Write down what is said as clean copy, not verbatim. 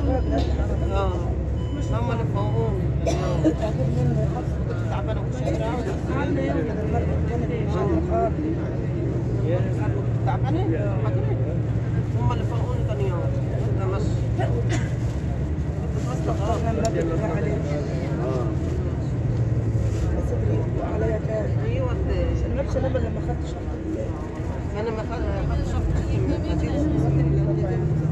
اه هم اللي فوقوني كنت تعبانه ومش قادره كنت تعبانه هم اللي فوقوني ثاني يوم كنت امشي عليا كام؟ ايوه نفس الليله لما خدت شفط انا ما خدتش شفط من